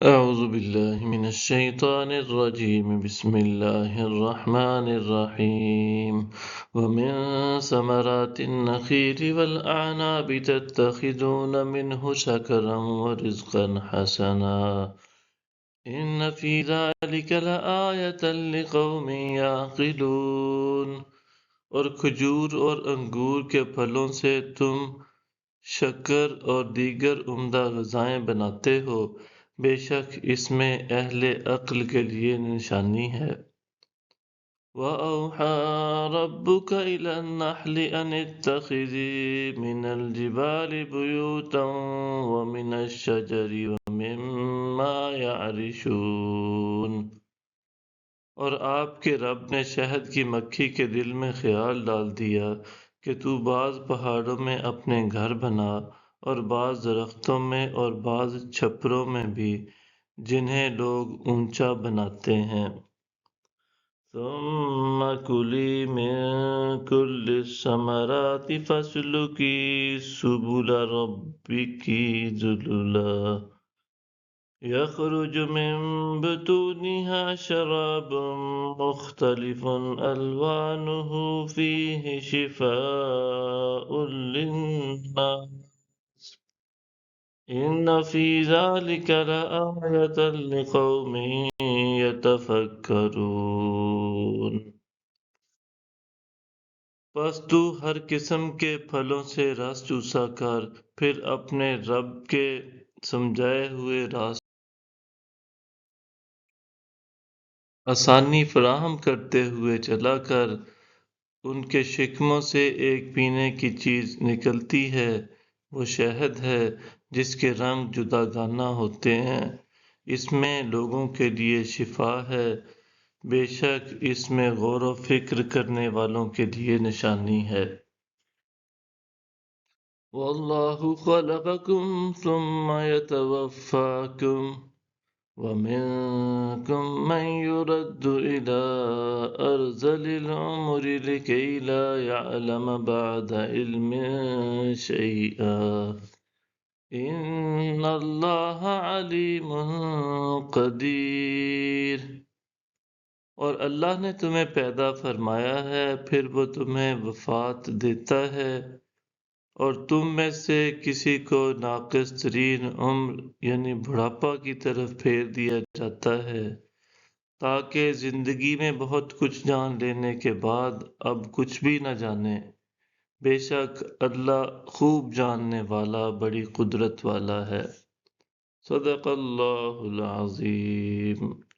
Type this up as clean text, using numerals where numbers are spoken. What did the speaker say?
أعوذ بالله من الشيطان الرجيم بسم الله الرحمن الرحيم ومن ثمرات النخيل والأعناب تتخذون منه سكرا ورزقا حسنا إن في ذلك لآية لقوم يعقلون۔ اور کھجور اور انگور کے پھلوں سے تم شکر اور دیگر عمدہ غذائیں بناتے ہو، بے شک اس میں اہل عقل کے لیے نشانی ہے۔ وَأَوْحَى رَبُّكَ إِلَى النَّحْلِ أَنِ اتَّخِذِي مِنَ الْجِبَالِ بُيُوتًا وَمِنَ الشَّجَرِ وَمِمَّا يَعْرِشُونَ۔ اور آپ کے رب نے شہد کی مکھی کے دل میں خیال ڈال دیا کہ تو بعض پہاڑوں میں اپنے گھر بنا اور بعض درختوں میں اور بعض چھپروں میں بھی جنہیں لوگ اونچا بناتے ہیں۔ ثم کلی من کل الثمرات فاسلکی سبل ربک ذللا يخرج من بطونها شراب مختلف ألوانه فيه شفاء للناس إن في ذلك لآية لقوم يتفكرون۔ پس تو ہر قسم کے پھلوں سے رس چوسا کر پھر اپنے رب کے سمجھائے ہوئے راستوں آسانی فراہم کرتے ہوئے چلا کر ان کے شکموں سے ایک پینے کی چیز نکلتی ہے، وہ شہد ہے جس کے رنگ جداگانہ ہوتے ہیں، اس میں لوگوں کے لیے شفا ہے، بے شک اس میں غور و فکر کرنے والوں کے لیے نشانی ہے۔ وَاللَّهُ خَلَقَكُمْ ثُمَّ يَتَوَفَّاكُمْ وَمِنكُم مَّن يُرَدُّ إِلَىٰ أَرْذَلِ الْعُمُرِ لِكَيْ لَا يَعْلَمَ بَعْدَ عِلْمٍ شَيْئًا إِنَّ اللَّهَ عَلِيمٌ قَدِيرٌ۔ اور اللہ نے تمہیں پیدا فرمایا ہے، پھر وہ تمہیں وفات دیتا ہے، اور تم میں سے کسی کو ناقص ترین عمر یعنی بڑھاپا کی طرف پھیر دیا جاتا ہے، تاکہ زندگی میں بہت کچھ جان لینے کے بعد اب کچھ بھی نہ جانے۔ بے شک اللہ خوب جاننے والا، بڑی قدرت والا ہے۔ صدق اللہ العظیم۔